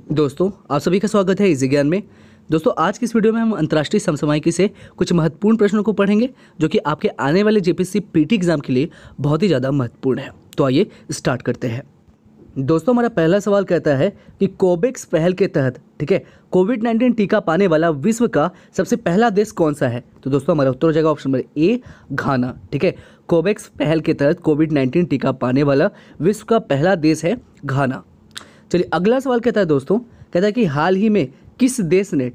दोस्तों आप सभी का स्वागत है इजी ज्ञान में। दोस्तों आज की इस वीडियो में हम अंतर्राष्ट्रीय समसामयिकी से कुछ महत्वपूर्ण प्रश्नों को पढ़ेंगे जो कि आपके आने वाले जेपीएससी पीटी एग्जाम के लिए बहुत ही ज़्यादा महत्वपूर्ण है। तो आइए स्टार्ट करते हैं। दोस्तों हमारा पहला सवाल कहता है कि कोवैक्स पहल के तहत कोविड-19 टीका पाने वाला विश्व का सबसे पहला देश कौन सा है। तो दोस्तों हमारा उत्तर हो जाएगा ऑप्शन नंबर ए, घाना। कोवैक्स पहल के तहत कोविड-19 टीका पाने वाला विश्व का पहला देश है घाना। चलिए अगला सवाल कहता है दोस्तों, कहता है कि हाल ही में किस देश ने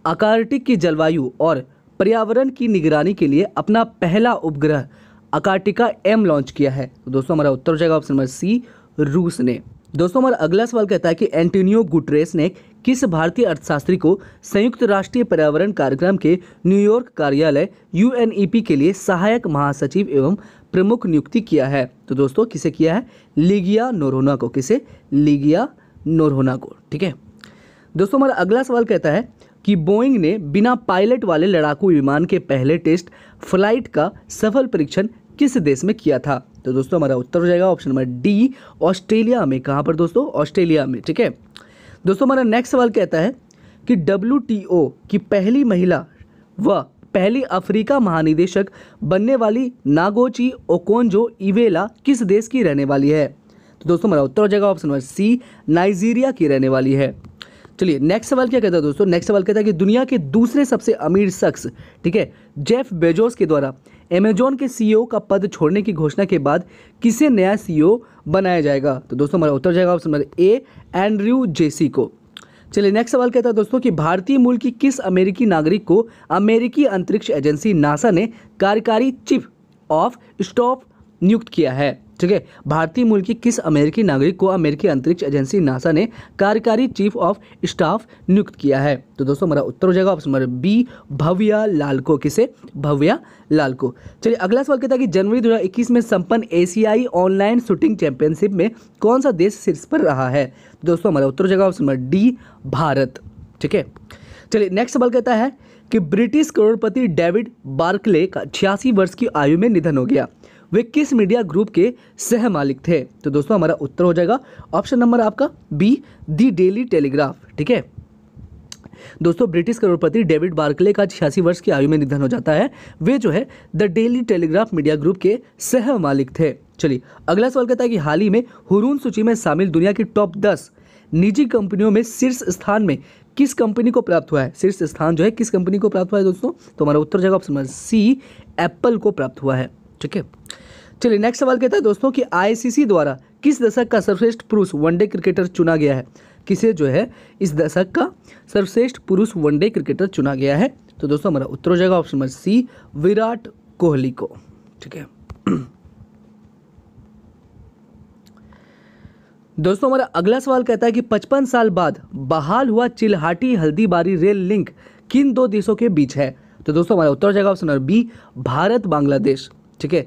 आर्कटिक की जलवायु और पर्यावरण की निगरानी के लिए अपना पहला उपग्रह आर्कटिका M लॉन्च किया है। तो दोस्तों हमारा उत्तर हो जाएगा ऑप्शन नंबर सी, रूस ने। दोस्तों हमारा अगला सवाल कहता है कि एंटोनियो गुटेरेस ने किस भारतीय अर्थशास्त्री को संयुक्त राष्ट्रीय पर्यावरण कार्यक्रम के न्यूयॉर्क कार्यालय UNEP के लिए सहायक महासचिव एवं प्रमुख नियुक्ति किया है। तो दोस्तों किसे किया है? लिगिया नोरोन्हा को। किसे? लिगिया नोरोन्हा को। ठीक है दोस्तों हमारा अगला सवाल कहता है कि बोइंग ने बिना पायलट वाले लड़ाकू विमान के पहले टेस्ट फ्लाइट का सफल परीक्षण किस देश में किया था। तो दोस्तों हमारा उत्तर हो जाएगा ऑप्शन नंबर डी, ऑस्ट्रेलिया में। कहाँ पर दोस्तों? ऑस्ट्रेलिया में। ठीक है दोस्तों हमारा नेक्स्ट सवाल कहता है कि WTO की पहली महिला व पहली अफ्रीका महानिदेशक बनने वाली नागोची ओकोंजो इवेला किस देश की रहने वाली है। तो दोस्तों हमारा उत्तर हो जाएगा ऑप्शन नंबर सी, नाइजीरिया की रहने वाली है। चलिए नेक्स्ट सवाल क्या कहता है दोस्तों? नेक्स्ट सवाल कहता है कि दुनिया के दूसरे सबसे अमीर शख्स जेफ बेजोस के द्वारा अमेजॉन के CEO का पद छोड़ने की घोषणा के बाद किसे नया CEO बनाया जाएगा। तो दोस्तों हमारा उत्तर जाएगा ऑप्शन नंबर ए, एंड्रयू जेसी को। चलिए नेक्स्ट सवाल कहता है दोस्तों कि भारतीय मूल की किस अमेरिकी नागरिक को अमेरिकी अंतरिक्ष एजेंसी नासा ने कार्यकारी चीफ ऑफ स्टाफ नियुक्त किया है। ठीक है भारतीय मूल की किस अमेरिकी नागरिक को अमेरिकी अंतरिक्ष एजेंसी नासा ने कार्यकारी चीफ ऑफ स्टाफ नियुक्त किया है। तो दोस्तों हमारा उत्तर हो जाएगा ऑप्शन नंबर बी, भव्या लाल को। किसे? भव्या लाल को। चलिए अगला सवाल कहता है कि जनवरी 2021 में संपन्न एशियाई ऑनलाइन शूटिंग चैंपियनशिप में कौन सा देश शीर्ष पर रहा है। तो दोस्तों हमारा उत्तर हो जाएगा ऑप्शन नंबर डी, भारत। ठीक है चलिए नेक्स्ट सवाल कहता है कि ब्रिटिश करोड़पति डेविड बार्कले का 86 वर्ष की आयु में निधन हो गया। वे किस मीडिया ग्रुप के सह मालिक थे। तो दोस्तों हमारा उत्तर हो जाएगा ऑप्शन नंबर आपका बी, दी डेली टेलीग्राफ। ठीक है दोस्तों ब्रिटिश करोड़पति डेविड बार्कले का 86 वर्ष की आयु में निधन हो जाता है। Way the daily telegraph media group के सह मालिक थे। चलिए अगला सवाल कहता है कि हाल ही में हुरून सूची में शामिल दुनिया की टॉप 10 निजी कंपनियों में शीर्ष स्थान में किस कंपनी को प्राप्त हुआ है। शीर्ष स्थान किस कंपनी को प्राप्त हुआ है दोस्तों? तो हमारा उत्तर जाएगा ऑप्शन नंबर सी, एप्पल को प्राप्त हुआ है। ठीक है चलिए नेक्स्ट सवाल कहता है दोस्तों कि ICC द्वारा किस दशक का सर्वश्रेष्ठ पुरुष वनडे क्रिकेटर चुना गया है। किसे इस दशक का सर्वश्रेष्ठ पुरुष वनडे क्रिकेटर चुना गया है। तो दोस्तों हमारा उत्तर हो जाएगा option number C, Virat Kohli को। ठीक है दोस्तों हमारा अगला सवाल कहता है कि 55 साल बाद बहाल हुआ चिल्हाटी हल्दीबारी रेल लिंक किन दो देशों के बीच है। तो दोस्तों हमारा उत्तर हो जाएगा option number B, Bharat Bangladesh. ठीक है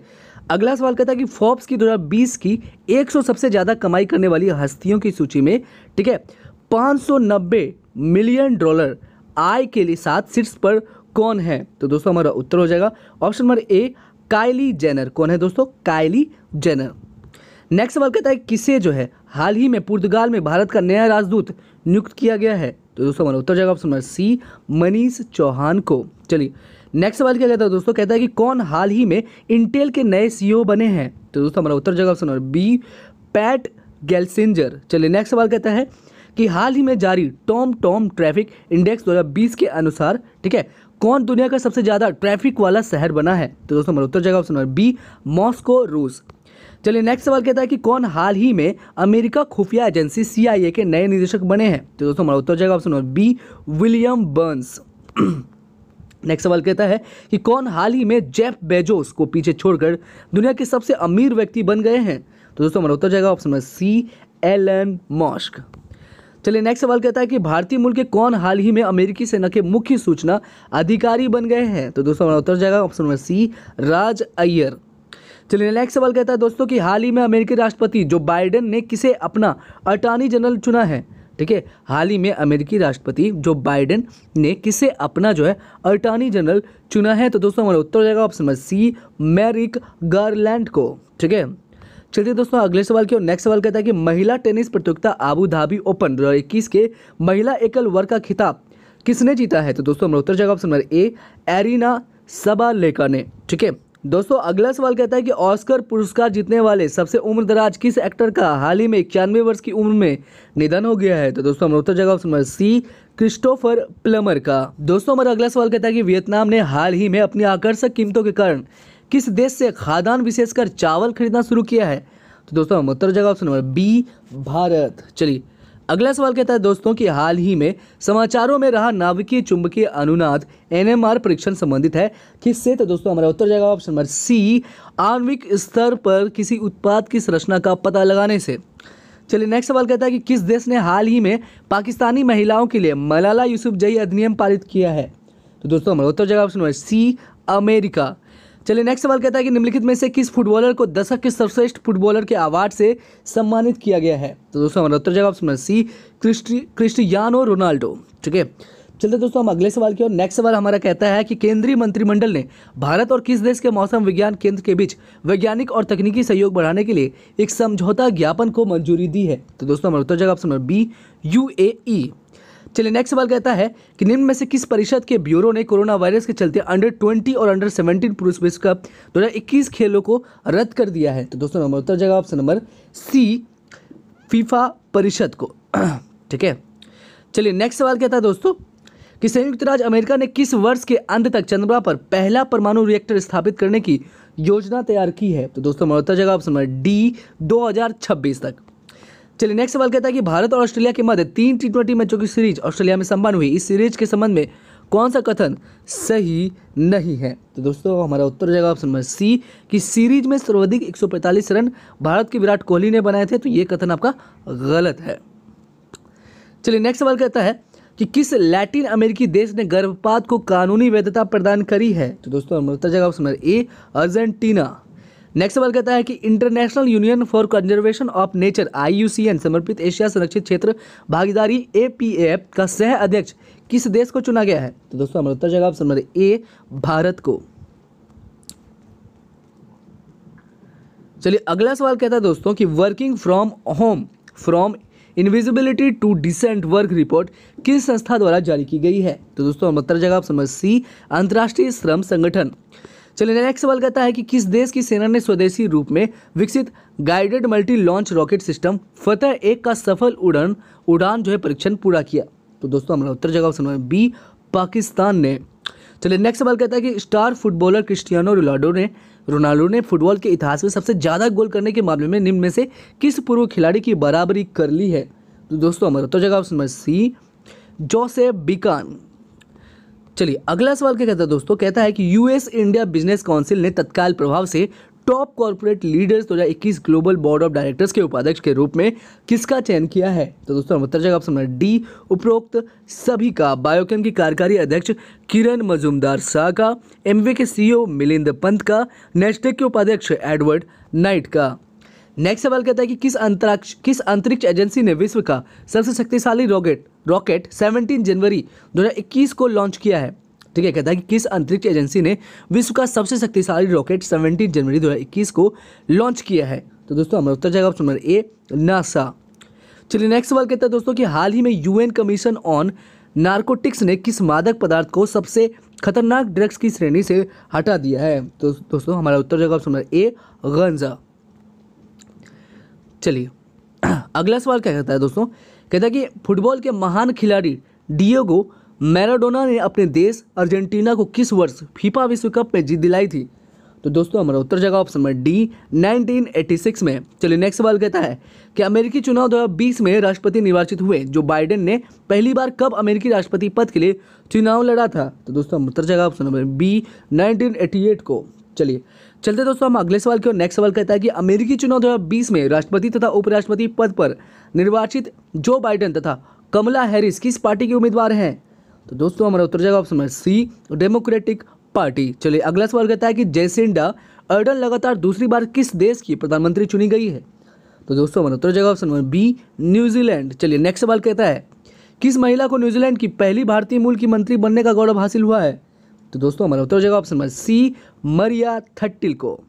अगला सवाल कहता है कि फोर्ब्स की 2020 की 100 सबसे ज्यादा कमाई करने वाली हस्तियों की सूची में 590 मिलियन डॉलर आय के लिए 7 शीर्ष पर कौन है। तो दोस्तों हमारा उत्तर हो जाएगा option number A, Kylie Jenner. कौन है दोस्तों? Kylie Jenner. नेक्स्ट सवाल कहता है किसे हाल ही में पुर्तगाल में भारत का नया राजदूत नियुक्त किया गया है। तो दोस्तों हमारा उत्तर जाएगा option number C, Manish Chauhan को। चलिए नेक्स्ट सवाल क्या कहता है दोस्तों? कहता है कि कौन हाल ही में इंटेल के नए CEO बने हैं। तो दोस्तों हमारा उत्तर जाएगा ऑप्शन नंबर बी, पैट गेल्सिंजर। चलिए नेक्स्ट सवाल कहता है कि हाल ही में जारी टॉम ट्रैफिक इंडेक्स 2020 के अनुसार कौन दुनिया का सबसे ज्यादा ट्रैफिक वाला शहर बना है। तो दोस्तों हमारा उत्तर जाएगा ऑप्शन नंबर बी, मॉस्को, रूस। चलिए नेक्स्ट सवाल कहता है कि कौन हाल ही में अमेरिका खुफिया एजेंसी CIA के नए निदेशक बने हैं। तो दोस्तों हमारा उत्तर जाएगा option number B, William Burns. Next सवाल कहता है कि कौन हाल ही में जेफ बेजोस को पीछे छोड़कर दुनिया के सबसे अमीर व्यक्ति बन गए हैं। तो दोस्तों हमारा उत्तर जाएगा option number C, Elon Musk. चलिए नेक्स्ट सवाल कहता है कि भारतीय मूल के कौन हाल ही में अमेरिकी सेना के मुख्य सूचना अधिकारी बन गए हैं। तो दोस्तों हमारा उत्तर जाएगा ऑप्शन नंबर सी, राज अय्यर। चलिए नेक्स्ट सवाल कहता है दोस्तों कि हाल ही में अमेरिकी राष्ट्रपति जो बाइडेन ने किसे अपना अटॉर्नी जनरल चुना है। हाल ही में अमेरिकी राष्ट्रपति जो बाइडेन ने किसे अपना अटॉर्नी जनरल चुना है। तो दोस्तों हमारा उत्तर हो जाएगा option number C, Merrick Garland को। ठीक है चलिए दोस्तों अगले सवाल की ओर। नेक्स्ट सवाल कहता है कि महिला टेनिस प्रतियोगिता आबू धाबी ओपन 2021 के महिला एकल वर्ग का खिताब किसने जीता है? तो दोस्तों हमारा उत्तर जाएगा ऑप्शन नंबर ए, एरिना सबालेका ने। ठीक है दोस्तों, अगला सवाल कहता है कि ऑस्कर पुरस्कार जीतने वाले सबसे उम्रदराज किस एक्टर का हाल ही में 91 वर्ष की उम्र में निधन हो गया है? तो दोस्तों हमारा उत्तर जाएगा option number C, Christopher Plummer का। दोस्तों हमारा अगला सवाल कहता है कि वियतनाम ने हाल ही में अपनी आकर्षक कीमतों के कारण किस देश से खाद्यान्न विशेषकर चावल खरीदना शुरू किया है? तो दोस्तों हम उत्तर जाएगा ऑप्शन नंबर बी, भारत। चलिए अगला सवाल कहता है दोस्तों कि हाल ही में समाचारों में रहा नाभिकीय चुंबकीय अनुनाद NMR परीक्षण संबंधित है किससे? तो दोस्तों हमारा उत्तर जाएगा ऑप्शन नंबर सी, आणविक स्तर पर किसी उत्पाद की संरचना का पता लगाने से। चलिए नेक्स्ट सवाल कहता है कि किस देश ने हाल ही में पाकिस्तानी महिलाओं के लिए मलाला यूसुफजई अधिनियम पारित किया है? तो दोस्तों हमारा उत्तर जाएगा ऑप्शन नंबर सी, अमेरिका। चलिए नेक्स्ट सवाल कहता है कि निम्नलिखित में से किस फुटबॉलर को दशक के सर्वश्रेष्ठ फुटबॉलर के अवार्ड से सम्मानित किया गया है? तो दोस्तों हमारा उत्तर जाएगा option number C, Cristiano Ronaldo. ठीक है चलिए दोस्तों हम अगले सवाल की ओर। नेक्स्ट सवाल हमारा कहता है कि केंद्रीय मंत्रिमंडल ने भारत और किस देश के मौसम विज्ञान केंद्र के बीच वैज्ञानिक और तकनीकी सहयोग बढ़ाने के लिए एक समझौता ज्ञापन को मंजूरी दी है? तो दोस्तों हमारा उत्तर जाएगा ऑप्शन नंबर बी, UAE। चलिए नेक्स्ट सवाल कहता है कि निम्न में से किस परिषद के ब्यूरो ने कोरोना वायरस के चलते अंडर 20 और अंडर 17 पुरुष विश्व कप 2021 खेलों को रद्द कर दिया है? तो दोस्तों हमारा उत्तर जाएगा ऑप्शन नंबर सी, फीफा परिषद को। ठीक है चलिए नेक्स्ट सवाल कहता है दोस्तों कि संयुक्त राज्य अमेरिका ने किस वर्ष के अंत तक चंद्रमा पर पहला परमाणु रिएक्टर स्थापित करने की योजना तैयार की है? तो दोस्तों हमारा उत्तर जाएगा ऑप्शन नंबर डी, 2026 तक। चलिए नेक्स्ट सवाल कहता है कि भारत और ऑस्ट्रेलिया के मध्य 3 T20 मैचों की सीरीज ऑस्ट्रेलिया में संपन्न हुई। इस सीरीज के संबंध में कौन सा कथन सही नहीं है? तो दोस्तों हमारा उत्तर जाएगा ऑप्शन नंबर सी, कि सीरीज में सर्वाधिक 145 रन भारत के विराट कोहली ने बनाए थे। तो ये कथन आपका गलत है। चलिए नेक्स्ट सवाल कहता है कि किस लैटिन अमेरिकी देश ने गर्भपात को कानूनी वैधता प्रदान करी है? तो दोस्तों हमारा उत्तर जाएगा ऑप्शन नंबर ए, अर्जेंटीना। नेक्स्ट सवाल कहता है कि international union for conservation of nature IUCN समर्पित एशिया संरक्षित क्षेत्र भागीदारी APAF का सह अध्यक्ष किस देश को चुना गया है? तो दोस्तों हमारा उत्तर जाएगा ऑप्शन नंबर ए, भारत को। चलिए अगला सवाल कहता है दोस्तों कि working from home from invisibility to decent work report किस संस्था द्वारा जारी की गई है? तो दोस्तों उत्तर जाएगा ऑप्शन नंबर सी, अंतर्राष्ट्रीय श्रम संगठन। चलिए नेक्स्ट सवाल कहता है कि किस देश की सेना ने स्वदेशी रूप में विकसित guided multi launch rocket system फतह 1 का सफल उड़ान जो है परीक्षण पूरा किया? तो दोस्तों हमारा उत्तर जाएगा ऑप्शन नंबर बी, पाकिस्तान ने। चलिए नेक्स्ट सवाल कहता है कि स्टार फुटबॉलर क्रिस्टियानो रोनाल्डो ने फुटबॉल के इतिहास में सबसे ज्यादा गोल करने के मामले में निम्न में से किस पूर्व खिलाड़ी की बराबरी कर ली है? तो दोस्तों हमारा उत्तर जाएगा ऑप्शन नंबर सी, जोसेफ बिकान। चलिए अगला सवाल क्या कहता है दोस्तों, कहता है कि US इंडिया बिजनेस काउंसिल ने तत्काल प्रभाव से top corporate leaders 2021 global board of directors के उपाध्यक्ष के रूप में किसका चयन किया है? तो दोस्तों उत्तर जाएगा ऑप्शन नंबर डी, उपरोक्त सभी का। बायोकेम की कार्यकारी अध्यक्ष किरण मजूमदार शाह का, एमवे के CEO मिलिंद पंत का, नेस्टेक के उपाध्यक्ष एडवर्ड नाइट का। नेक्स्ट सवाल कहता है कि किस अंतरिक्ष एजेंसी ने विश्व का सबसे शक्तिशाली रॉकेट 17 जनवरी 2021 को लॉन्च किया है? ठीक है, कहता है कि किस अंतरिक्ष एजेंसी ने विश्व का सबसे शक्तिशाली रॉकेट 17 जनवरी 2021 को लॉन्च किया है? तो दोस्तों हमारा उत्तर जाएगा ऑप्शन नंबर ए, नासा। चलिए नेक्स्ट सवाल कहता है दोस्तों कि हाल ही में UN कमीशन ऑन नार्कोटिक्स ने किस मादक पदार्थ को सबसे खतरनाक ड्रग्स की श्रेणी से हटा दिया है? तो दोस्तों हमारा उत्तर जाएगा ऑप्शन नंबर ए, गांजा। चलिए अगला सवाल क्या कहता है दोस्तों, कहता है कि फुटबॉल के महान खिलाड़ी डिएगो मैराडोना ने अपने देश अर्जेंटीना को किस वर्ष फीफा विश्व कप में जीत दिलाई थी? तो दोस्तों हमारा उत्तर जाएगा ऑप्शन नंबर डी, 1986 में। चलिए नेक्स्ट सवाल कहता है कि अमेरिकी चुनाव 2020 में राष्ट्रपति निर्वाचित हुए जो बाइडेन ने पहली बार कब अमेरिकी राष्ट्रपति पद के लिए चुनाव लड़ा था? तो दोस्तों उत्तर जाएगा ऑप्शन नंबर बी, 1988 को। चलिए चलते दोस्तों हम अगले सवाल की ओर। नेक्स्ट सवाल कहता है कि अमेरिकी चुनाव 2020 में राष्ट्रपति तथा उपराष्ट्रपति पद पर निर्वाचित जो बाइडेन तथा कमला हैरिस किस पार्टी के उम्मीदवार हैं? तो दोस्तों हमारा उत्तर जाएगा option number C, Democratic Party. चलिए अगला सवाल कहता है कि जैसिंडा अर्डन लगातार दूसरी बार किस देश की प्रधानमंत्री चुनी गई है? तो दोस्तों हमारा उत्तर जाएगा ऑप्शन नंबर बी, न्यूजीलैंड। चलिए नेक्स्ट सवाल कहता है किस महिला को न्यूजीलैंड की पहली भारतीय मूल की मंत्री बनने का गौरव हासिल हुआ है? तो दोस्तों हमारा उत्तर जाएगा ऑप्शन नंबर सी, मरिया थट्टिल को।